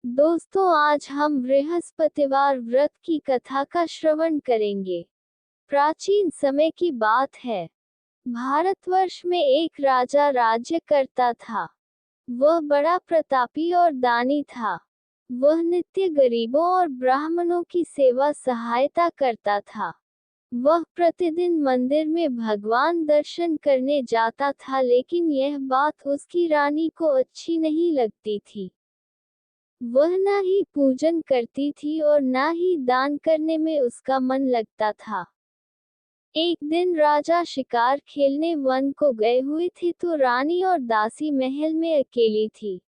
दोस्तों, आज हम बृहस्पतिवार व्रत की कथा का श्रवण करेंगे। प्राचीन समय की बात है। भारतवर्ष में एक राजा राज्य करता था। वह बड़ा प्रतापी और दानी था। वह नित्य गरीबों और ब्राह्मणों की सेवा सहायता करता था। वह प्रतिदिन मंदिर में भगवान दर्शन करने जाता था, लेकिन यह बात उसकी रानी को अच्छी नहीं लगती थी। वह ना ही पूजन करती थी और ना ही दान करने में उसका मन लगता था। एक दिन राजा शिकार खेलने वन को गए हुए थे, तो रानी और दासी महल में अकेली थी।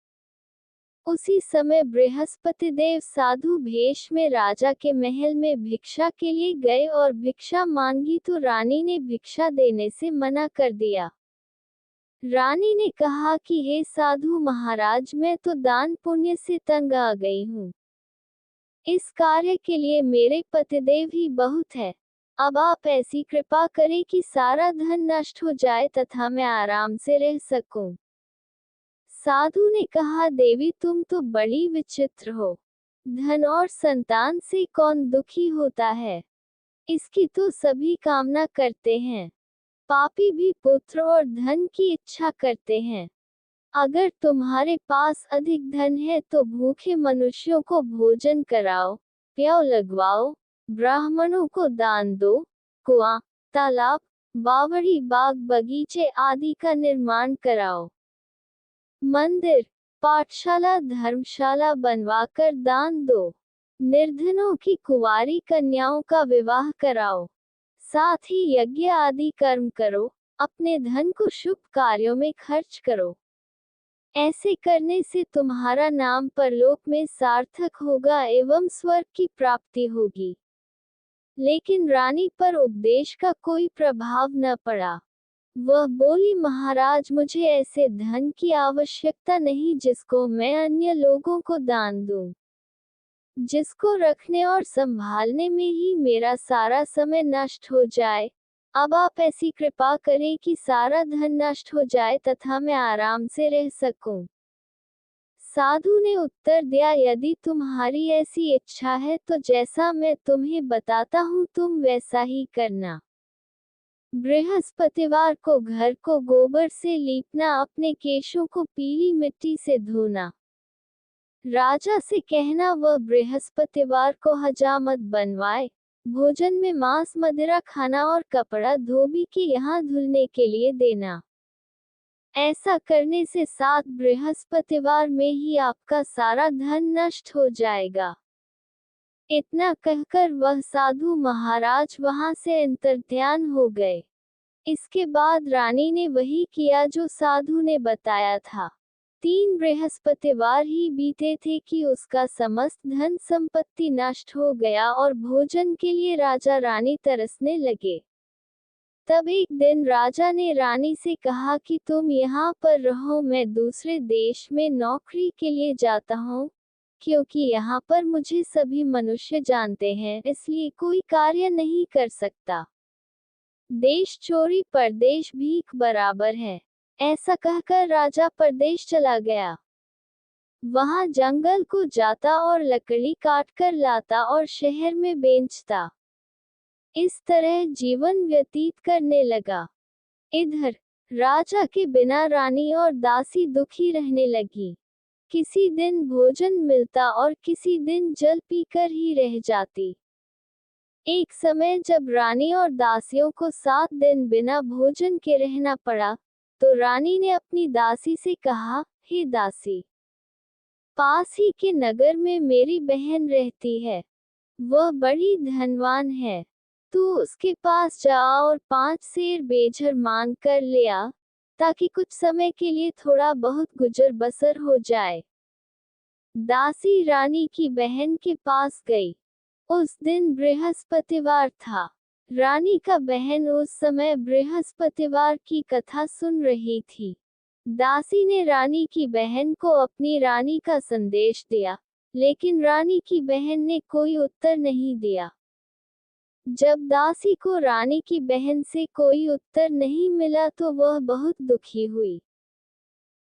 उसी समय बृहस्पति देव साधु भेष में राजा के महल में भिक्षा के लिए गए और भिक्षा मांगी, तो रानी ने भिक्षा देने से मना कर दिया। रानी ने कहा कि हे साधु महाराज, मैं तो दान पुण्य से तंग आ गई हूँ। इस कार्य के लिए मेरे पतिदेव ही बहुत है। अब आप ऐसी कृपा करें कि सारा धन नष्ट हो जाए तथा मैं आराम से रह सकूं। साधु ने कहा, देवी तुम तो बड़ी विचित्र हो। धन और संतान से कौन दुखी होता है? इसकी तो सभी कामना करते हैं। पापी भी पुत्र और धन की इच्छा करते हैं। अगर तुम्हारे पास अधिक धन है तो भूखे मनुष्यों को भोजन कराओ, प्याऊ लगवाओ, ब्राह्मणों को दान दो, कुआं, तालाब, बावड़ी, बाग बगीचे आदि का निर्माण कराओ। मंदिर, पाठशाला, धर्मशाला बनवाकर दान दो। निर्धनों की कुंवारी कन्याओं का विवाह कराओ। साथ ही यज्ञ आदि कर्म करो। अपने धन को शुभ कार्यों में खर्च करो। ऐसे करने से तुम्हारा नाम परलोक में सार्थक होगा एवं स्वर्ग की प्राप्ति होगी। लेकिन रानी पर उपदेश का कोई प्रभाव न पड़ा। वह बोली, महाराज मुझे ऐसे धन की आवश्यकता नहीं जिसको मैं अन्य लोगों को दान दूं। जिसको रखने और संभालने में ही मेरा सारा समय नष्ट हो जाए। अब आप ऐसी कृपा करें कि सारा धन नष्ट हो जाए तथा मैं आराम से रह सकूं। साधु ने उत्तर दिया, यदि तुम्हारी ऐसी इच्छा है तो जैसा मैं तुम्हें बताता हूँ तुम वैसा ही करना। बृहस्पतिवार को घर को गोबर से लीपना, अपने केशों को पीली मिट्टी से धोना। राजा से कहना वह बृहस्पतिवार को हजामत बनवाए। भोजन में मांस मदिरा खाना और कपड़ा धोबी के यहाँ धुलने के लिए देना। ऐसा करने से 7 बृहस्पतिवार में ही आपका सारा धन नष्ट हो जाएगा। इतना कहकर वह साधु महाराज वहां से अंतर्ध्यान हो गए। इसके बाद रानी ने वही किया जो साधु ने बताया था। 3 बृहस्पतिवार ही बीते थे कि उसका समस्त धन संपत्ति नष्ट हो गया और भोजन के लिए राजा रानी तरसने लगे। तब एक दिन राजा ने रानी से कहा कि तुम यहाँ पर रहो, मैं दूसरे देश में नौकरी के लिए जाता हूँ। क्योंकि यहाँ पर मुझे सभी मनुष्य जानते हैं, इसलिए कोई कार्य नहीं कर सकता। देश चोरी परदेश भीख बराबर है। ऐसा कहकर राजा परदेश चला गया। वहां जंगल को जाता और लकड़ी काट कर लाता और शहर में बेचता। इस तरह जीवन व्यतीत करने लगा। इधर राजा के बिना रानी और दासी दुखी रहने लगी। किसी दिन भोजन मिलता और किसी दिन जल पीकर ही रह जाती। एक समय जब रानी और दासियों को 7 दिन बिना भोजन के रहना पड़ा, तो रानी ने अपनी दासी से कहा, हे दासी, पास ही के नगर में मेरी बहन रहती है। वह बड़ी धनवान है। तू उसके पास जा और 5 सेर बेझर मांग कर ले आ, ताकि कुछ समय के लिए थोड़ा बहुत गुजर बसर हो जाए। दासी रानी की बहन के पास गई। उस दिन बृहस्पतिवार था। रानी का बहन उस समय बृहस्पतिवार की कथा सुन रही थी। दासी ने रानी की बहन को अपनी रानी का संदेश दिया, लेकिन रानी की बहन ने कोई उत्तर नहीं दिया। जब दासी को रानी की बहन से कोई उत्तर नहीं मिला तो वह बहुत दुखी हुई।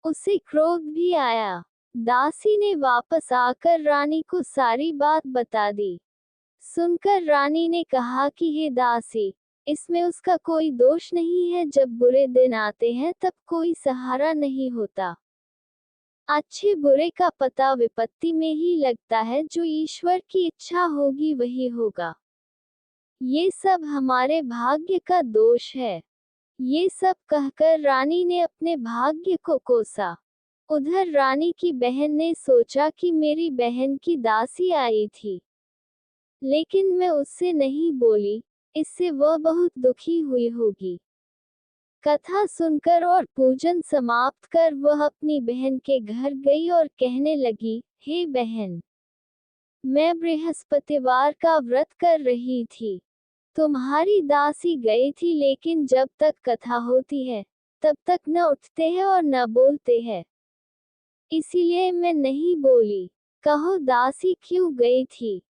उसे क्रोध भी आया। दासी ने वापस आकर रानी को सारी बात बता दी। सुनकर रानी ने कहा कि हे दासी, इसमें उसका कोई दोष नहीं है। जब बुरे दिन आते हैं तब कोई सहारा नहीं होता। अच्छे बुरे का पता विपत्ति में ही लगता है। जो ईश्वर की इच्छा होगी वही होगा। ये सब हमारे भाग्य का दोष है। ये सब कहकर रानी ने अपने भाग्य को कोसा। उधर रानी की बहन ने सोचा कि मेरी बहन की दासी आई थी, लेकिन मैं उससे नहीं बोली, इससे वह बहुत दुखी हुई होगी। कथा सुनकर और पूजन समाप्त कर वह अपनी बहन के घर गई और कहने लगी, हे बहन, मैं बृहस्पतिवार का व्रत कर रही थी। तुम्हारी दासी गई थी, लेकिन जब तक कथा होती है तब तक न उठते हैं और न बोलते हैं, इसीलिए मैं नहीं बोली। कहो दासी क्यों गई थी?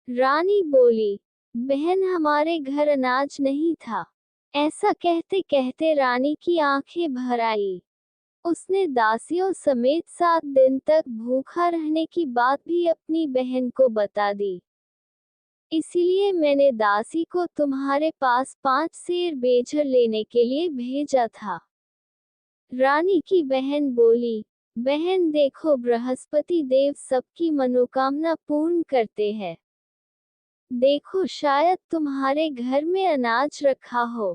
रानी बोली, बहन हमारे घर अनाज नहीं था। ऐसा कहते कहते रानी की आंखें भर आई। उसने दासियों समेत 7 दिन तक भूखा रहने की बात भी अपनी बहन को बता दी। इसीलिए मैंने दासी को तुम्हारे पास 5 सेर बेचर लेने के लिए भेजा था। रानी की बहन बोली, बहन देखो, बृहस्पति देव सबकी मनोकामना पूर्ण करते हैं। देखो, शायद तुम्हारे घर में अनाज रखा हो।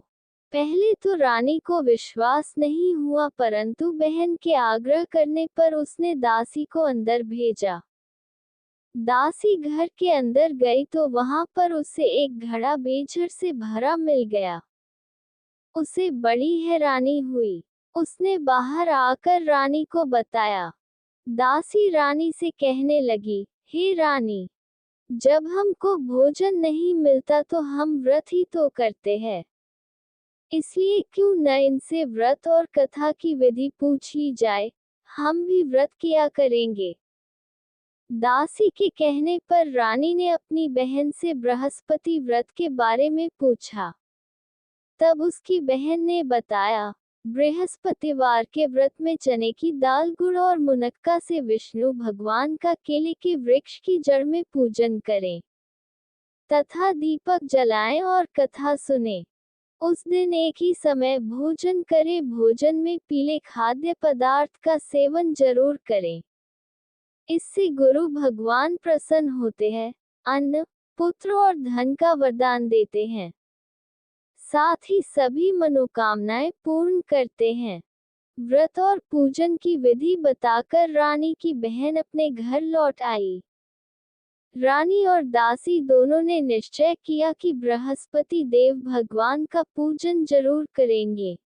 पहले तो रानी को विश्वास नहीं हुआ, परंतु बहन के आग्रह करने पर उसने दासी को अंदर भेजा। दासी घर के अंदर गई तो वहां पर उसे एक घड़ा बेचर से भरा मिल गया। उसे बड़ी हैरानी हुई। उसने बाहर आकर रानी को बताया। दासी रानी से कहने लगी, हे रानी, जब हमको भोजन नहीं मिलता तो हम व्रत ही तो करते हैं। इसलिए क्यों न इनसे व्रत और कथा की विधि पूछ ली जाए, हम भी व्रत किया करेंगे। दासी के कहने पर रानी ने अपनी बहन से बृहस्पति व्रत के बारे में पूछा। तब उसकी बहन ने बताया, बृहस्पतिवार के व्रत में चने की दाल, गुड़ और मुनक्का से विष्णु भगवान का केले के वृक्ष की जड़ में पूजन करें तथा दीपक जलाएं और कथा सुने। उस दिन एक ही समय भोजन करें। भोजन में पीले खाद्य पदार्थ का सेवन जरूर करें। इससे गुरु भगवान प्रसन्न होते हैं, अन्न, पुत्र और धन का वरदान देते हैं, साथ ही सभी मनोकामनाएं पूर्ण करते हैं। व्रत और पूजन की विधि बताकर रानी की बहन अपने घर लौट आई। रानी और दासी दोनों ने निश्चय किया कि बृहस्पति देव भगवान का पूजन जरूर करेंगे।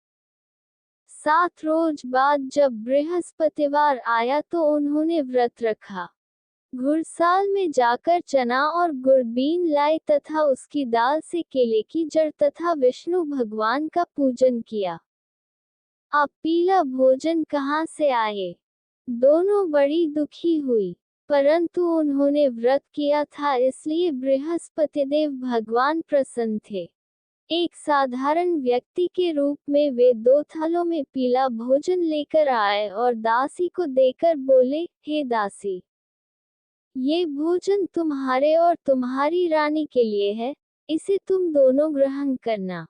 7 रोज बाद जब बृहस्पतिवार आया तो उन्होंने व्रत रखा। घुड़साल में जाकर चना और गुड़ बीन लाए तथा उसकी दाल से केले की जड़ तथा विष्णु भगवान का पूजन किया। अब पीला भोजन कहाँ से आए? दोनों बड़ी दुखी हुई, परंतु उन्होंने व्रत किया था, इसलिए बृहस्पति देव भगवान प्रसन्न थे। एक साधारण व्यक्ति के रूप में वे 2 थालों में पीला भोजन लेकर आए और दासी को देकर बोले, हे दासी, ये भोजन तुम्हारे और तुम्हारी रानी के लिए है, इसे तुम दोनों ग्रहण करना।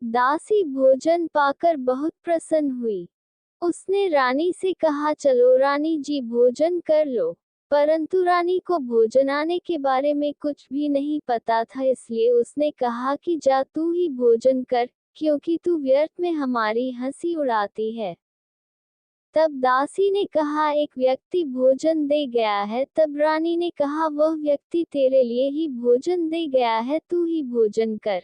दासी भोजन पाकर बहुत प्रसन्न हुई। उसने रानी से कहा, चलो रानी जी भोजन कर लो। परंतु रानी को भोजन आने के बारे में कुछ भी नहीं पता था, इसलिए उसने कहा कि जा तू ही भोजन कर, क्योंकि तू व्यर्थ में हमारी हंसी उड़ाती है। तब दासी ने कहा, एक व्यक्ति भोजन दे गया है। तब रानी ने कहा, वह व्यक्ति तेरे लिए ही भोजन दे गया है, तू ही भोजन कर।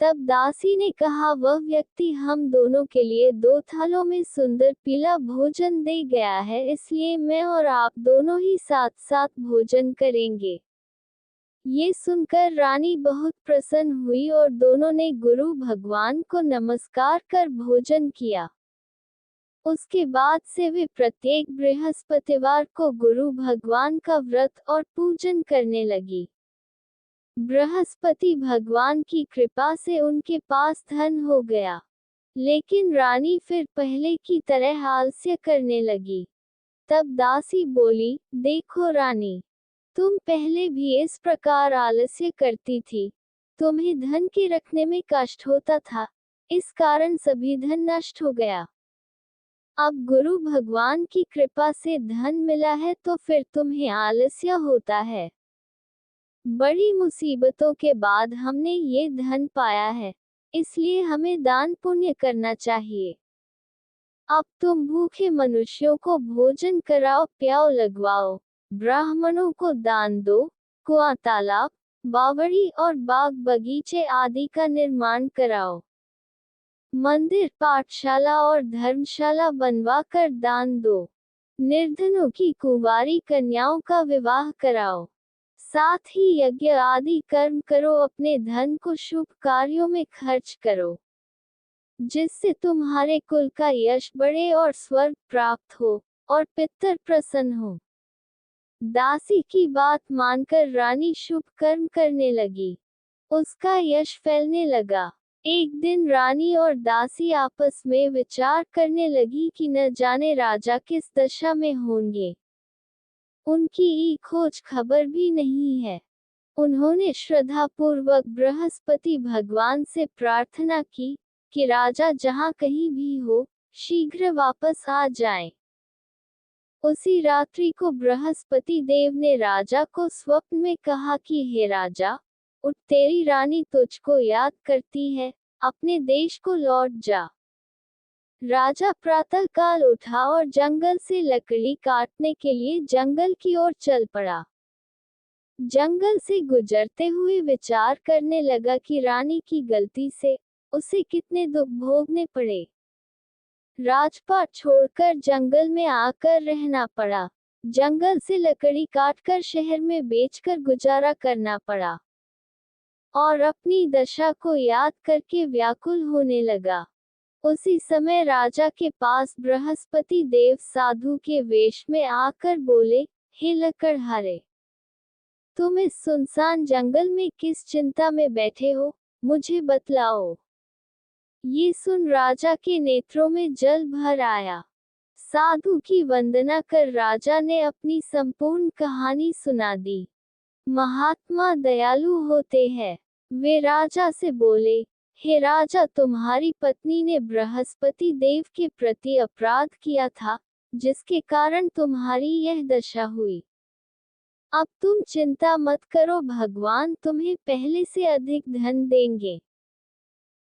तब दासी ने कहा, वह व्यक्ति हम दोनों के लिए 2 थालों में सुंदर पीला भोजन दे गया है, इसलिए मैं और आप दोनों ही साथ साथ भोजन करेंगे। ये सुनकर रानी बहुत प्रसन्न हुई और दोनों ने गुरु भगवान को नमस्कार कर भोजन किया। उसके बाद से वे प्रत्येक बृहस्पतिवार को गुरु भगवान का व्रत और पूजन करने लगी। बृहस्पति भगवान की कृपा से उनके पास धन हो गया, लेकिन रानी फिर पहले की तरह आलस्य करने लगी। तब दासी बोली, देखो रानी, तुम पहले भी इस प्रकार आलस्य करती थी। तुम्हें धन के रखने में कष्ट होता था, इस कारण सभी धन नष्ट हो गया। अब गुरु भगवान की कृपा से धन मिला है तो फिर तुम्हें आलस्य होता है। बड़ी मुसीबतों के बाद हमने ये धन पाया है, इसलिए हमें दान पुण्य करना चाहिए। अब तुम भूखे मनुष्यों को भोजन कराओ, प्याऊ लगवाओ, ब्राह्मणों को दान दो, कुआं, तालाब, बावड़ी और बाग बगीचे आदि का निर्माण कराओ। मंदिर, पाठशाला और धर्मशाला बनवा कर दान दो। निर्धनों की कुंवारी कन्याओं का विवाह कराओ। साथ ही यज्ञ आदि कर्म करो, अपने धन को शुभ कार्यों में खर्च करो, जिससे तुम्हारे कुल का यश बढ़े और स्वर्ग प्राप्त हो और पितर प्रसन्न हो। दासी की बात मानकर रानी शुभ कर्म करने लगी। उसका यश फैलने लगा। एक दिन रानी और दासी आपस में विचार करने लगी कि न जाने राजा किस दशा में होंगे। उनकी खोज खबर भी नहीं है। उन्होंने श्रद्धापूर्वक बृहस्पति भगवान से प्रार्थना की कि राजा जहाँ कहीं भी हो, शीघ्र वापस आ जाएं। उसी रात्रि को बृहस्पति देव ने राजा को स्वप्न में कहा कि हे राजा, उठ, तेरी रानी तुझको याद करती है, अपने देश को लौट जा। राजा प्रातःकाल उठा और जंगल से लकड़ी काटने के लिए जंगल की ओर चल पड़ा। जंगल से गुजरते हुए विचार करने लगा कि रानी की गलती से उसे कितने दुख भोगने पड़े। राजपाट छोड़कर जंगल में आकर रहना पड़ा। जंगल से लकड़ी काटकर शहर में बेचकर गुजारा करना पड़ा और अपनी दशा को याद करके व्याकुल होने लगा। उसी समय राजा के पास बृहस्पति देव साधु के वेश में आकर बोले, हे लकड़हारे, तुम इस सुनसान जंगल में किस चिंता में बैठे हो, मुझे बतलाओ। ये सुन राजा के नेत्रों में जल भर आया। साधु की वंदना कर राजा ने अपनी संपूर्ण कहानी सुना दी। महात्मा दयालु होते हैं। वे राजा से बोले, हे राजा, तुम्हारी पत्नी ने बृहस्पति देव के प्रति अपराध किया था, जिसके कारण तुम्हारी यह दशा हुई। अब तुम चिंता मत करो, भगवान तुम्हें पहले से अधिक धन देंगे।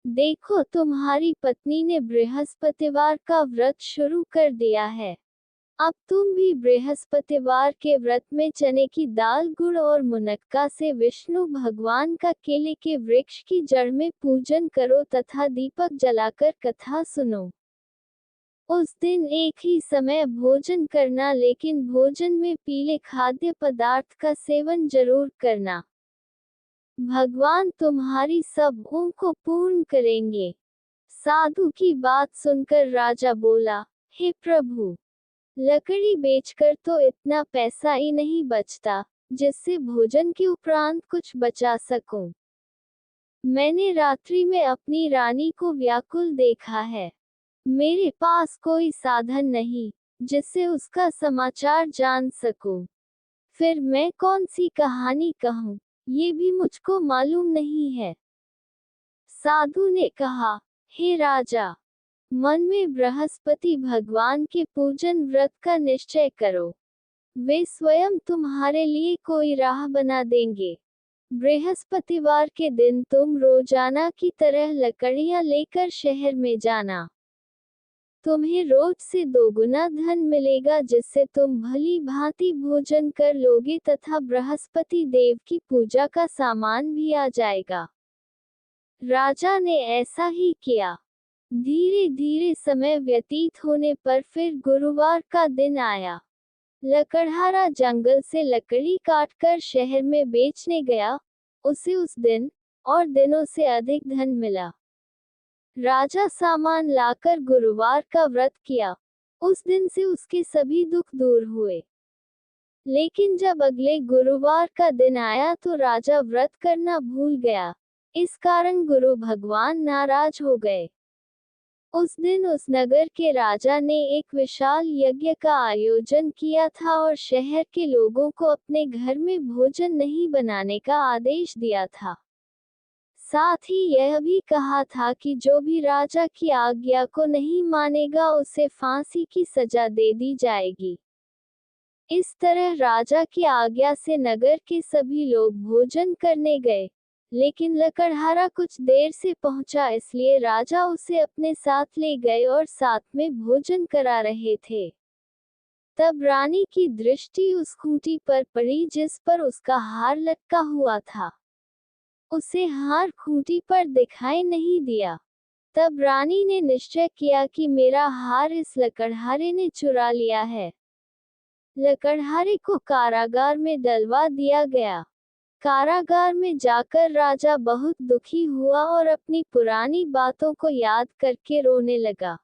देखो, तुम्हारी पत्नी ने बृहस्पतिवार का व्रत शुरू कर दिया है। अब तुम भी बृहस्पतिवार के व्रत में चने की दाल, गुड़ और मुनक्का से विष्णु भगवान का केले के वृक्ष की जड़ में पूजन करो तथा दीपक जलाकर कथा सुनो। उस दिन एक ही समय भोजन करना, लेकिन भोजन में पीले खाद्य पदार्थ का सेवन जरूर करना। भगवान तुम्हारी सब ऊँ को पूर्ण करेंगे। साधु की बात सुनकर राजा बोला, हे प्रभु, लकड़ी बेचकर तो इतना पैसा ही नहीं बचता, जिससे भोजन के उपरांत कुछ बचा सकूं। मैंने रात्रि में अपनी रानी को व्याकुल देखा है। मेरे पास कोई साधन नहीं, जिससे उसका समाचार जान सकूं। फिर मैं कौन सी कहानी कहूं, ये भी मुझको मालूम नहीं है। साधु ने कहा, हे राजा, मन में बृहस्पति भगवान के पूजन व्रत का निश्चय करो। वे स्वयं तुम्हारे लिए कोई राह बना देंगे। बृहस्पतिवार के दिन तुम रोजाना की तरह लकड़ियां लेकर शहर में जाना। तुम्हें रोज से दोगुना धन मिलेगा, जिससे तुम भली भांति भोजन कर लोगे तथा बृहस्पति देव की पूजा का सामान भी आ जाएगा। राजा ने ऐसा ही किया। धीरे धीरे समय व्यतीत होने पर फिर गुरुवार का दिन आया। लकड़हारा जंगल से लकड़ी काटकर शहर में बेचने गया। उसे उस दिन और दिनों से अधिक धन मिला। राजा सामान लाकर गुरुवार का व्रत किया। उस दिन से उसके सभी दुख दूर हुए। लेकिन जब अगले गुरुवार का दिन आया तो राजा व्रत करना भूल गया। इस कारण गुरु भगवान नाराज हो गए। उस दिन उस नगर के राजा ने एक विशाल यज्ञ का आयोजन किया था और शहर के लोगों को अपने घर में भोजन नहीं बनाने का आदेश दिया था। साथ ही यह भी कहा था कि जो भी राजा की आज्ञा को नहीं मानेगा उसे फांसी की सजा दे दी जाएगी। इस तरह राजा की आज्ञा से नगर के सभी लोग भोजन करने गए, लेकिन लकड़हारा कुछ देर से पहुंचा, इसलिए राजा उसे अपने साथ ले गए और साथ में भोजन करा रहे थे। तब रानी की दृष्टि उस खूंटी पर पड़ी जिस पर उसका हार लटका हुआ था। उसे हार खूंटी पर दिखाई नहीं दिया। तब रानी ने निश्चय किया कि मेरा हार इस लकड़हारे ने चुरा लिया है। लकड़हारे को कारागार में डलवा दिया गया। कारागार में जाकर राजा बहुत दुखी हुआ और अपनी पुरानी बातों को याद करके रोने लगा।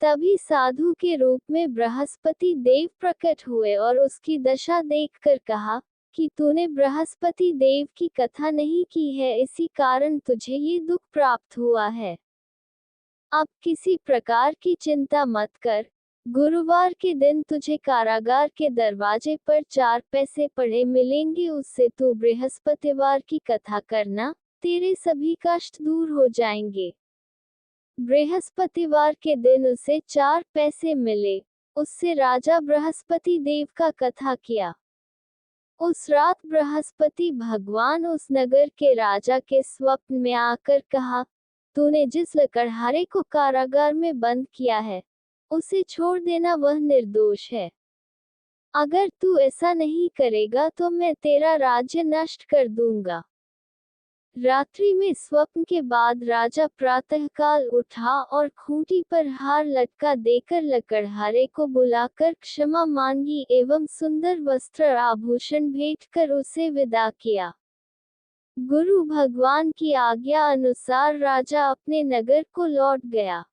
तभी साधु के रूप में बृहस्पति देव प्रकट हुए और उसकी दशा देखकर कहा कि तूने बृहस्पति देव की कथा नहीं की है, इसी कारण तुझे ये दुख प्राप्त हुआ है। अब किसी प्रकार की चिंता मत कर। गुरुवार के दिन तुझे कारागार के दरवाजे पर 4 पैसे पड़े मिलेंगे, उससे तू बृहस्पतिवार की कथा करना, तेरे सभी कष्ट दूर हो जाएंगे। बृहस्पतिवार के दिन उसे 4 पैसे मिले। उससे राजा बृहस्पति देव का कथा किया। उस रात बृहस्पति भगवान उस नगर के राजा के स्वप्न में आकर कहा, तूने जिस लकड़हारे को कारागार में बंद किया है, उसे छोड़ देना, वह निर्दोष है। अगर तू ऐसा नहीं करेगा तो मैं तेरा राज्य नष्ट कर दूंगा। रात्रि में स्वप्न के बाद राजा प्रातःकाल उठा और खूंटी पर हार लटका देकर लकड़हारे को बुलाकर क्षमा मांगी एवं सुंदर वस्त्र आभूषण भेंट कर उसे विदा किया। गुरु भगवान की आज्ञा अनुसार राजा अपने नगर को लौट गया।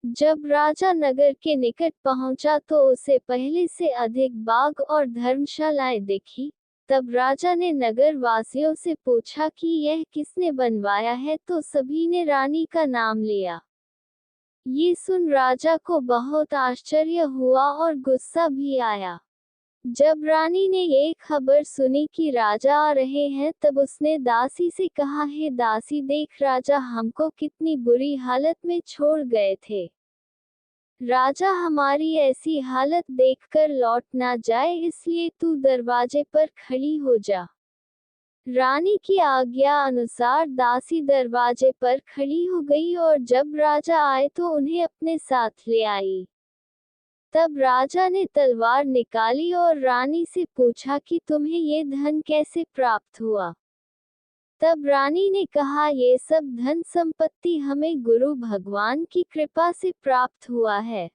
जब राजा नगर के निकट पहुंचा तो उसे पहले से अधिक बाग और धर्मशालाएं दिखी। तब राजा ने नगर वासियों से पूछा कि यह किसने बनवाया है, तो सभी ने रानी का नाम लिया। ये सुन राजा को बहुत आश्चर्य हुआ और गुस्सा भी आया। जब रानी ने ये खबर सुनी कि राजा आ रहे हैं, तब उसने दासी से कहा, हे दासी, देख राजा हमको कितनी बुरी हालत में छोड़ गए थे। राजा हमारी ऐसी हालत देखकर लौट ना जाए, इसलिए तू दरवाजे पर खड़ी हो जा। रानी की आज्ञा अनुसार दासी दरवाजे पर खड़ी हो गई और जब राजा आए तो उन्हें अपने साथ ले आई। तब राजा ने तलवार निकाली और रानी से पूछा कि तुम्हें ये धन कैसे प्राप्त हुआ। तब रानी ने कहा, ये सब धन संपत्ति हमें गुरु भगवान की कृपा से प्राप्त हुआ है।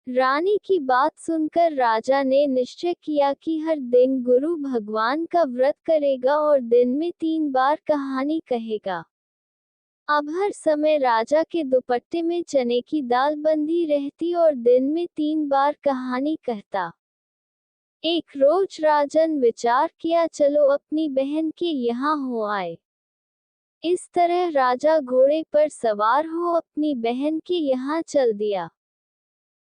रानी की बात सुनकर राजा ने निश्चय किया कि हर दिन गुरु भगवान का व्रत करेगा और दिन में 3 बार कहानी कहेगा। अब हर समय राजा के दुपट्टे में चने की दाल बंधी रहती और दिन में 3 बार कहानी कहता। एक रोज राजन विचार किया, चलो अपनी बहन के यहाँ हो आए। इस तरह राजा घोड़े पर सवार हो अपनी बहन के यहाँ चल दिया।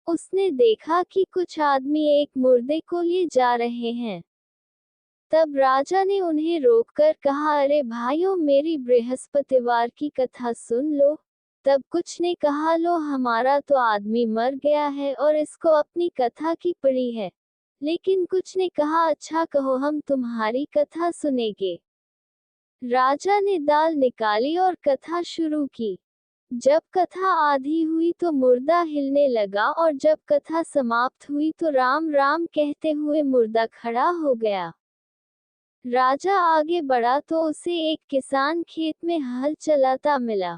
उसने देखा कि कुछ आदमी एक मुर्दे को लिए जा रहे हैं। तब राजा ने उन्हें रोककर कहा, अरे भाइयों, मेरी बृहस्पतिवार की कथा सुन लो। तब कुछ ने कहा, लो, हमारा तो आदमी मर गया है और इसको अपनी कथा की पड़ी है। लेकिन कुछ ने कहा, अच्छा कहो, हम तुम्हारी कथा सुनेंगे। राजा ने दाल निकाली और कथा शुरू की। जब कथा आधी हुई तो मुर्दा हिलने लगा और जब कथा समाप्त हुई तो राम राम कहते हुए मुर्दा खड़ा हो गया। राजा आगे बढ़ा तो उसे एक किसान खेत में हल चलाता मिला।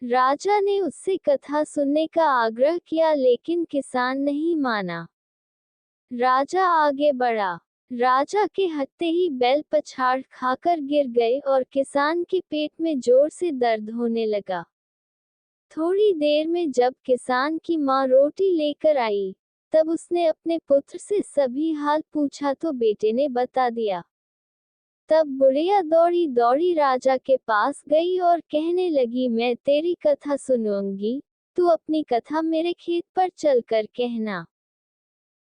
राजा ने उससे कथा सुनने का आग्रह किया, लेकिन किसान नहीं माना। राजा आगे बढ़ा। राजा के हटते ही बैल पछाड़ खाकर गिर गए और किसान के पेट में जोर से दर्द होने लगा। थोड़ी देर में जब किसान की माँ रोटी लेकर आई, तब उसने अपने पुत्र से सभी हाल पूछा तो बेटे ने बता दिया। तब बुढ़िया दौड़ी दौड़ी राजा के पास गई और कहने लगी, मैं तेरी कथा सुनूंगी, तू अपनी कथा मेरे खेत पर चलकर कहना।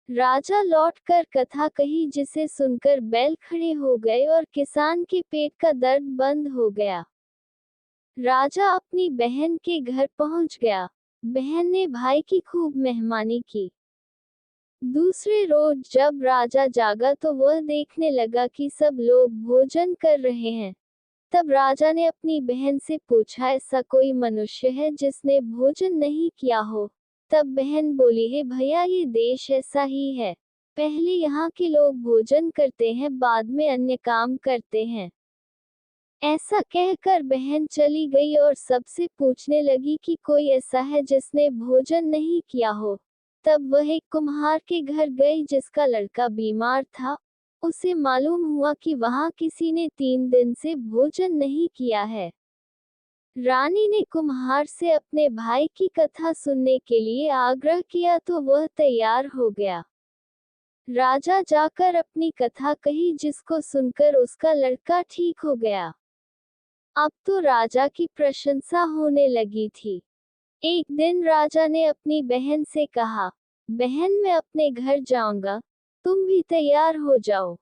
राजा लौटकर कथा कही, जिसे सुनकर बैल खड़े हो गए और किसान के पेट का दर्द बंद हो गया। राजा अपनी बहन के घर पहुंच गया। बहन ने भाई की खूब मेहमानी की। दूसरे रोज जब राजा जागा तो वह देखने लगा कि सब लोग भोजन कर रहे हैं। तब राजा ने अपनी बहन से पूछा, ऐसा कोई मनुष्य है जिसने भोजन नहीं किया हो? तब बहन बोली, है भैया, ये देश ऐसा ही है। पहले यहाँ के लोग भोजन करते हैं, बाद में अन्य काम करते हैं। ऐसा कहकर बहन चली गई और सबसे पूछने लगी कि कोई ऐसा है जिसने भोजन नहीं किया हो। तब वह एक कुम्हार के घर गई जिसका लड़का बीमार था। उसे मालूम हुआ कि वहां किसी ने 3 दिन से भोजन नहीं किया है। रानी ने कुम्हार से अपने भाई की कथा सुनने के लिए आग्रह किया तो वह तैयार हो गया। राजा जाकर अपनी कथा कही, जिसको सुनकर उसका लड़का ठीक हो गया। अब तो राजा की प्रशंसा होने लगी थी। एक दिन राजा ने अपनी बहन से कहा, बहन, मैं अपने घर जाऊंगा, तुम भी तैयार हो जाओ।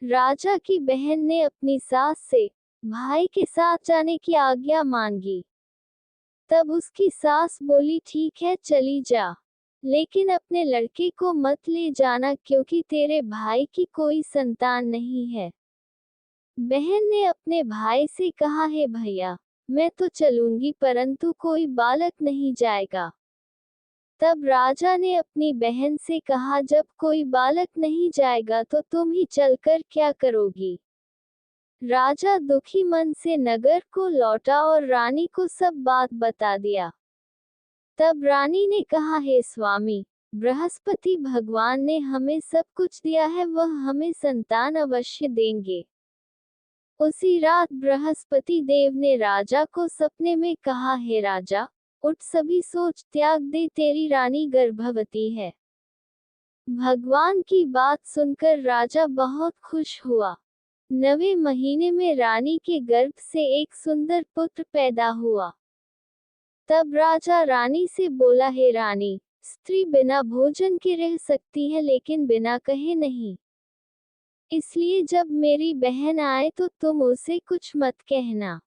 राजा की बहन ने अपनी सास से भाई के साथ जाने की आज्ञा मांगी। तब उसकी सास बोली, ठीक है, चली जा, लेकिन अपने लड़के को मत ले जाना, क्योंकि तेरे भाई की कोई संतान नहीं है। बहन ने अपने भाई से कहा, है भैया, मैं तो चलूंगी, परंतु कोई बालक नहीं जाएगा। तब राजा ने अपनी बहन से कहा, जब कोई बालक नहीं जाएगा तो तुम ही चलकर क्या करोगी? राजा दुखी मन से नगर को लौटा और रानी को सब बात बता दिया। तब रानी ने कहा, हे स्वामी, बृहस्पति भगवान ने हमें सब कुछ दिया है, वह हमें संतान अवश्य देंगे। उसी रात बृहस्पति देव ने राजा को सपने में कहा, हे राजा, उठ, सभी सोच त्याग दे, तेरी रानी गर्भवती है। भगवान की बात सुनकर राजा बहुत खुश हुआ। 9वें महीने में रानी के गर्भ से एक सुंदर पुत्र पैदा हुआ। तब राजा रानी से बोला, हे रानी, स्त्री बिना भोजन के रह सकती है, लेकिन बिना कहे नहीं। इसलिए जब मेरी बहन आए तो तुम उसे कुछ मत कहना।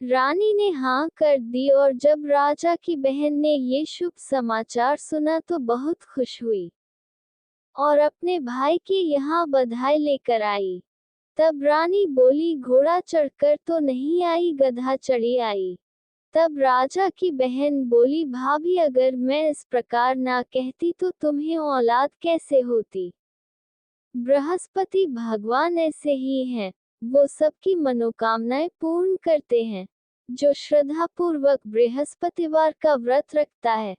रानी ने हाँ कर दी और जब राजा की बहन ने ये शुभ समाचार सुना तो बहुत खुश हुई और अपने भाई के यहाँ बधाई लेकर आई। तब रानी बोली, घोड़ा चढ़कर तो नहीं आई, गधा चढ़ी आई। तब राजा की बहन बोली, भाभी, अगर मैं इस प्रकार ना कहती तो तुम्हें औलाद कैसे होती? बृहस्पति भगवान ऐसे ही हैं, वो सबकी मनोकामनाएं पूर्ण करते हैं। जो श्रद्धापूर्वक बृहस्पतिवार का व्रत रखता है,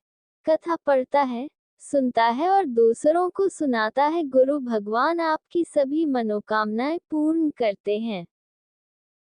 कथा पढ़ता है, सुनता है और दूसरों को सुनाता है, गुरु भगवान आपकी सभी मनोकामनाएं पूर्ण करते हैं।